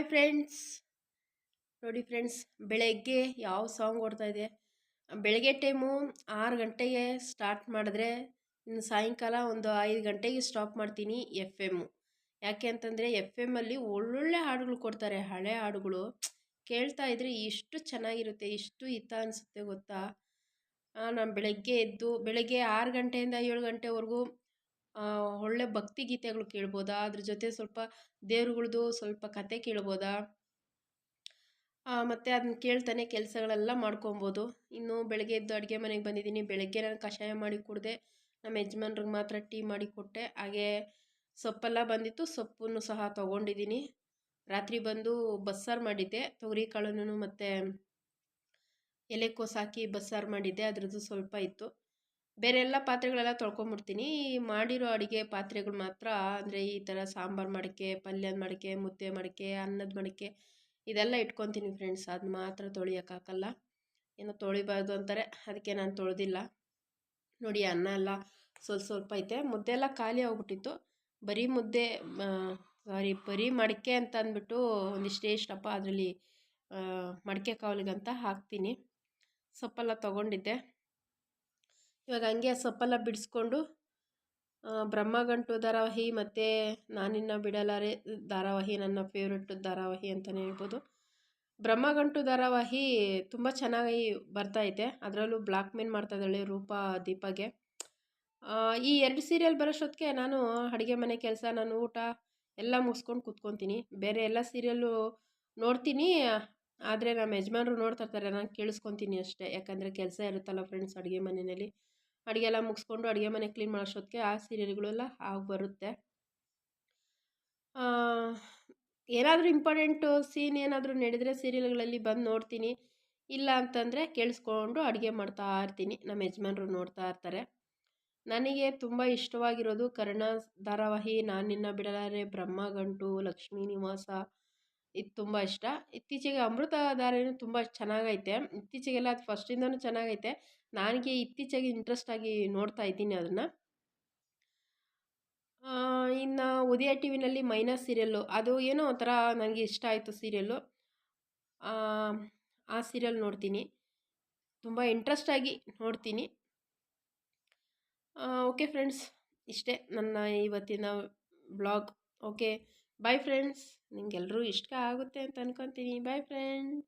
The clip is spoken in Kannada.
ಫ್ರೆಂಡ್ಸ್, ನೋಡಿ ಫ್ರೆಂಡ್ಸ್, ಬೆಳಗ್ಗೆ ಯಾವ ಸಾಂಗ್ ಓಡ್ತಾ ಇದೆ. ಬೆಳಗ್ಗೆ ಟೈಮು 6 ಗಂಟೆಗೆ ಸ್ಟಾರ್ಟ್ ಮಾಡಿದ್ರೆ ಇನ್ನು ಸಾಯಂಕಾಲ ಒಂದು 5 ಗಂಟೆಗೆ ಸ್ಟಾಪ್ ಮಾಡ್ತೀನಿ. ಎಫ್ ಎಮ್ಮು ಯಾಕೆ ಅಂತಂದರೆ ಎಫ್ ಎಮ್ಮಲ್ಲಿ ಒಳ್ಳೊಳ್ಳೆ ಹಾಡುಗಳು ಕೊಡ್ತಾರೆ. ಹಳೆ ಹಾಡುಗಳು ಕೇಳ್ತಾ ಇದ್ರೆ ಎಷ್ಟು ಚೆನ್ನಾಗಿರುತ್ತೆ, ಎಷ್ಟು ಹಿತ ಅನಿಸುತ್ತೆ ಗೊತ್ತಾ. ನಾನು ಬೆಳಗ್ಗೆ ಎದ್ದು ಬೆಳಗ್ಗೆ 6 ಗಂಟೆಯಿಂದ 7 ಗಂಟೆವರೆಗೂ ಒಳ್ಳೆ ಭಕ್ತಿ ಗೀತೆಗಳು ಕೇಳ್ಬೋದಾ, ಅದ್ರ ಜೊತೆ ಸ್ವಲ್ಪ ದೇವ್ರುಗಳ್ದು ಸ್ವಲ್ಪ ಕತೆ ಕೇಳ್ಬೋದಾ, ಮತ್ತು ಅದನ್ನ ಕೇಳ್ತಾನೆ ಕೆಲಸಗಳೆಲ್ಲ ಮಾಡ್ಕೊಬೋದು. ಇನ್ನು ಬೆಳಗ್ಗೆ ಎದ್ದು ಅಡುಗೆ ಮನೆಗೆ ಬಂದಿದ್ದೀನಿ. ಬೆಳಗ್ಗೆ ನಾನು ಕಷಾಯ ಮಾಡಿ ಕುಡಿದೆ, ನಮ್ಮ ಯಜಮಾನ್ರಿಗೆ ಮಾತ್ರ ಟೀ ಮಾಡಿ ಕೊಟ್ಟೆ. ಹಾಗೆ ಸೊಪ್ಪೆಲ್ಲ ಬಂದಿತ್ತು, ಸೊಪ್ಪನ್ನು ಸಹ ತೊಗೊಂಡಿದ್ದೀನಿ. ರಾತ್ರಿ ಬಂದು ಬಸ್ಸಾರು ಮಾಡಿದ್ದೆ, ತೊಗರಿ ಕಾಳನ್ನು ಮತ್ತು ಎಲೆಕೋಸು ಹಾಕಿ ಬಸ್ಸಾರು ಮಾಡಿದ್ದೆ, ಅದ್ರದ್ದು ಸ್ವಲ್ಪ ಇತ್ತು. ಬೇರೆ ಎಲ್ಲ ಪಾತ್ರೆಗಳೆಲ್ಲ ತೊಳ್ಕೊಂಬಿಡ್ತೀನಿ. ಮಾಡಿರೋ ಅಡುಗೆ ಪಾತ್ರೆಗಳು ಮಾತ್ರ, ಅಂದರೆ ಈ ಥರ ಸಾಂಬಾರು ಮಾಡೋಕ್ಕೆ, ಪಲ್ಯದ ಮಾಡೋಕ್ಕೆ, ಮುದ್ದೆ ಮಾಡೋಕ್ಕೆ, ಅನ್ನದ ಮಾಡೋಕ್ಕೆ ಇದೆಲ್ಲ ಇಟ್ಕೊತೀನಿ ಫ್ರೆಂಡ್ಸ್. ಅದು ಮಾತ್ರ ತೊಳಿಯೋಕ್ಕಾಗಲ್ಲ, ಏನೋ ತೊಳಿಬಾರ್ದು ಅಂತಾರೆ, ಅದಕ್ಕೆ ನಾನು ತೊಳೆದಿಲ್ಲ. ನೋಡಿ ಅನ್ನ ಎಲ್ಲ ಸ್ವಲ್ಪ ಐತೆ, ಮುದ್ದೆ ಎಲ್ಲ ಖಾಲಿ ಆಗ್ಬಿಟ್ಟಿತ್ತು. ಬರೀ ಮುದ್ದೆ ಬರೀ ಮಡಿಕೆ ಅಂತ ಅಂದ್ಬಿಟ್ಟು ಒಂದಿಷ್ಟು ಎಷ್ಟಪ್ಪ ಅದರಲ್ಲಿ ಮಡಿಕೆ ಕಾವಲಿಗಂತ ಹಾಕ್ತೀನಿ. ಸೊಪ್ಪೆಲ್ಲ ತೊಗೊಂಡಿದ್ದೆ. ಇವಾಗ ಹಂಗೆ ಸೊಪ್ಪೆಲ್ಲ ಬಿಡಿಸ್ಕೊಂಡು ಬ್ರಹ್ಮಗಂಟು ಧಾರಾವಾಹಿ ಮತ್ತು ನಾನಿನ್ನ ಬಿಡಲಾರೆ ಧಾರಾವಾಹಿ ನನ್ನ ಫೇವ್ರೆಟ್ ಧಾರಾವಾಹಿ ಅಂತಲೇ ಹೇಳ್ಬೋದು. ಬ್ರಹ್ಮಗಂಟು ಧಾರಾವಾಹಿ ತುಂಬ ಚೆನ್ನಾಗಿ ಬರ್ತೈತೆ. ಅದರಲ್ಲೂ ಬ್ಲ್ಯಾಕ್ ಮೇಲ್ ಮಾಡ್ತಾಯಿದ್ದಾಳೆ ರೂಪಾ ದೀಪಾಗೆ. ಈ 2 ಸೀರಿಯಲ್ ಬರೋಷ್ಟೊತ್ತಿಗೆ ನಾನು ಅಡುಗೆ ಮನೆ ಕೆಲಸ, ನಾನು ಊಟ ಎಲ್ಲ ಮುಗಿಸ್ಕೊಂಡು ಕೂತ್ಕೊತೀನಿ. ಬೇರೆ ಎಲ್ಲ ಸೀರಿಯಲ್ಲು ನೋಡ್ತೀನಿ, ಆದರೆ ನಮ್ಮ ಯಜಮಾನ್ರು ನೋಡ್ತಿರ್ತಾರೆ, ನಾನು ಕೇಳಿಸ್ಕೊತೀನಿ ಅಷ್ಟೇ. ಯಾಕಂದರೆ ಕೆಲಸ ಇರುತ್ತಲ್ಲ ಫ್ರೆಂಡ್ಸ್, ಅಡುಗೆ ಮನೆಯಲ್ಲಿ ಅಡುಗೆ ಎಲ್ಲ ಮುಗಿಸ್ಕೊಂಡು ಅಡುಗೆ ಮನೆ ಕ್ಲೀನ್ ಮಾಡೋಷ್ಟೊತ್ತಿಗೆ ಆ ಸೀರಿಯಲ್ಗಳೆಲ್ಲ ಆಗಿ ಬರುತ್ತೆ. ಏನಾದರೂ ಇಂಪಾರ್ಟೆಂಟು ಸೀನ್ ಏನಾದರೂ ನಡೆದರೆ ಸೀರಿಯಲ್ಗಳಲ್ಲಿ ಬಂದು ನೋಡ್ತೀನಿ. ಇಲ್ಲ ಅಂತಂದರೆ ಕೇಳಿಸ್ಕೊಂಡು ಅಡುಗೆ ಮಾಡ್ತಾ ಇರ್ತೀನಿ. ನಮ್ಮ ಯಜಮಾನ್ರು ನೋಡ್ತಾ ಇರ್ತಾರೆ. ನನಗೆ ತುಂಬ ಇಷ್ಟವಾಗಿರೋದು ಕರ್ಣ ಧಾರಾವಾಹಿ, ನಾನಿನ್ನ ಬಿಡಲಾರೆ, ಬ್ರಹ್ಮಗಂಟು, ಲಕ್ಷ್ಮೀ ನಿವಾಸ, ಇದು ತುಂಬ ಇಷ್ಟ. ಇತ್ತೀಚೆಗೆ ಅಮೃತ ಧಾರಾವಾಹಿನೂ ತುಂಬ ಚೆನ್ನಾಗೈತೆ. ಇತ್ತೀಚೆಗೆಲ್ಲ ಅದು ಫಸ್ಟಿಂದನೂ ಚೆನ್ನಾಗೈತೆ. ನನಗೆ ಇತ್ತೀಚೆಗೆ ಇಂಟ್ರೆಸ್ಟ್ ಆಗಿ ನೋಡ್ತಾ ಇದ್ದೀನಿ ಅದನ್ನು. ಇನ್ನು ಉದಯ ಟಿ ವಿನಲ್ಲಿ ಮೈನಾ ಸೀರಿಯಲ್ಲು, ಅದು ಏನೋ ಒಂಥರ ನನಗೆ ಇಷ್ಟ ಆಯಿತು ಸೀರಿಯಲ್ಲು. ಆ ಸೀರಿಯಲ್ ನೋಡ್ತೀನಿ, ತುಂಬ ಇಂಟ್ರೆಸ್ಟಾಗಿ ನೋಡ್ತೀನಿ. ಓಕೆ ಫ್ರೆಂಡ್ಸ್, ಇಷ್ಟೇ ನನ್ನ ಇವತ್ತಿನ ಬ್ಲಾಗ್. Okay, bye friends. ನಿಮಗೆಲ್ಲರೂ ಇಷ್ಟ ಆಗುತ್ತೆ ಅಂತ ಅಂದ್ಕೊತೀನಿ. Bye friends.